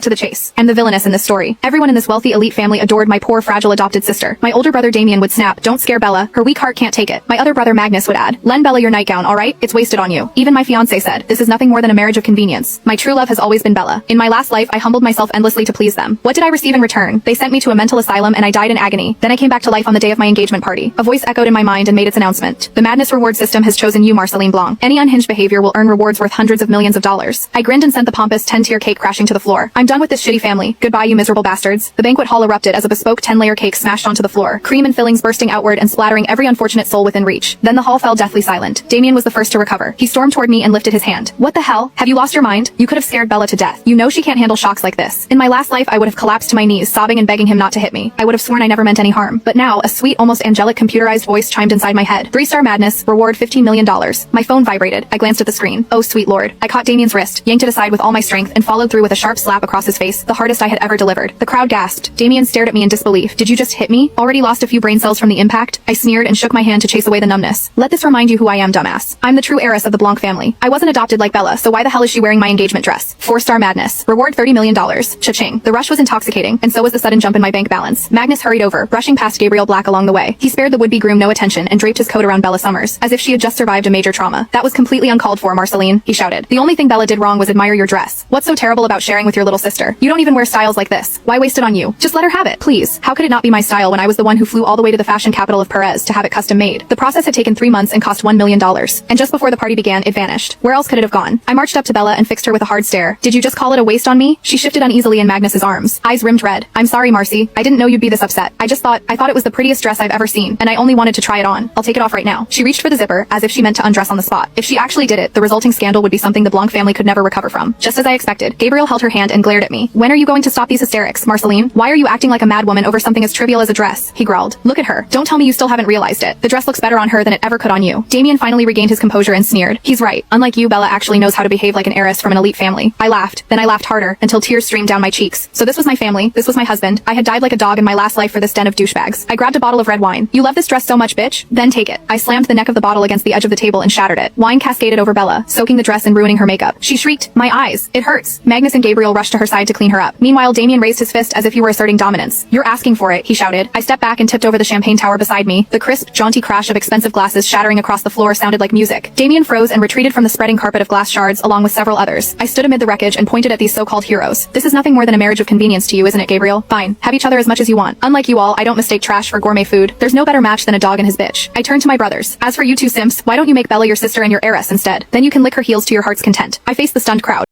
cut to the chase. I'm the villainess in this story. Everyone in this wealthy elite family adored my poor fragile adopted sister. My older brother Damien would snap, "Don't scare Bella, her weak heart can't take it." My other brother Magnus would add, "Lend Bella your nightgown, alright? It's wasted on you." Even my fiancé said, "This is nothing more than a marriage of convenience." My true love has always been Bella. In my last life I humbled myself endlessly to please them. What did I receive in return? They sent me to a mental asylum and I died in agony. Then I came back to life on the day of my engagement party. A voice echoed in my mind and made its announcement. "The Madness reward system has chosen you, Marceline Blanc. Any unhinged behavior will earn rewards worth hundreds of millions of dollars." I grinned and sent the pompous 10-tier cake crashing to the floor. "I'm done with this shitty family. Goodbye, you miserable bastards." The banquet hall erupted as a bespoke 10-layer cake smashed onto the floor, cream and fillings bursting outward and splattering every unfortunate soul within reach. Then the hall fell deathly silent. Damien was the first to recover. He stormed toward me and lifted his hand. "What the hell? Have you lost your mind? You could have scared Bella to death. You know she can't handle shocks like this." In my last life I would have collapsed to my knees, sobbing and begging him not to hit me. I would have sworn I never meant any harm. But now, a sweet, almost angelic computerized voice chimed inside my head. "3-star Madness, reward $15 million. My phone vibrated. I glanced at the screen. Oh sweet lord. I caught Damien's wrist, yanked it aside with all my strength, and followed through with a sharp slap across his face, the hardest I had ever delivered. The crowd gasped. Damien stared at me in disbelief. "Did you just hit me? Already lost a few brain cells from the impact?" I sneered and shook my hand to chase away the numbness. "Let this remind you who I am, dumbass. I'm the true heiress of the Blanc family. I wasn't adopted like Bella, so why the hell is she wearing my engagement dress? 4-star Madness. Reward $30 million. Cha-ching. The rush was intoxicating, and so was the sudden jump in my bank balance. Magnus hurried over, brushing past Gabriel Black along the way. He spared the would-be groom no attention and draped his coat around Bella Summers, as if she had just survived a major trauma. "That was completely uncalled for, Marceline," he shouted. "The only thing Bella did wrong was admire your dress. What's so terrible about sharing with your little sister? You don't even wear styles like this. Why waste it on you? Just let her have it, please." How could it not be my style when I was the one who flew all the way to the fashion capital of Perez to have it custom made? The process had taken 3 months and cost $1 million. And just before the party began, it vanished. Where else could it have gone? I marched up to Bella and fixed her with a hard stare. "Did you just call it a waste on me?" She shifted uneasily in Magnus's arms, eyes rimmed red. "I'm sorry, Marcy. I didn't know you'd be this upset. I thought it was the prettiest dress I've ever seen, and I only wanted to try it on. I'll take it off right now." She reached for the zipper, as if she meant to undress on the spot. If she actually did it, the resulting scandal would be something the Blanc family could never recover from. Just as I expected, Gabriel held her hand and glared at me. "When are you going to stop these hysterics, Marceline? Why are you acting like a mad woman over something as trivial as a dress?" he growled. "Look at her. Don't tell me you still haven't realized it. The dress looks better on her than it ever could on you." Damien finally regained his composure and sneered. "He's right. Unlike you, Bella actually knows how to behave like an heiress from an elite family." I laughed. Then I laughed harder, until tears streamed down my cheeks. So this was my family. This was my husband. I had died like a dog in my last life for this den of douchebags. I grabbed a bottle of red wine. "You love this dress so much, bitch? Then take it." I slammed the neck of the bottle against the edge of the table and shattered it. Wine cascaded over Bella, soaking the dress and ruining her makeup. She shrieked, "My eyes! It hurts!" Magnus and Gabriel rushed to her side to clean her up. Meanwhile, Damien raised his fist as if he were asserting dominance. "You're asking for it," he shouted. I stepped back and tipped over the champagne tower beside me. The crisp, jaunty crash of expensive glasses shattering across the floor sounded like music. Damien froze and retreated from the spreading carpet of glass shards along with several others. I stood amid the wreckage and pointed at these so-called heroes. "This is nothing more than a marriage of convenience to you, isn't it, Gabriel? Fine. Have each other as much as you want. Unlike you all, I don't mistake trash for gourmet food. There's no better match than a dog and his bitch." I turned to my brothers. "As for you two simps, why don't you make Bella your sister and your heiress instead? Then you can lick her heels to your heart's content." I faced the stunned crowd.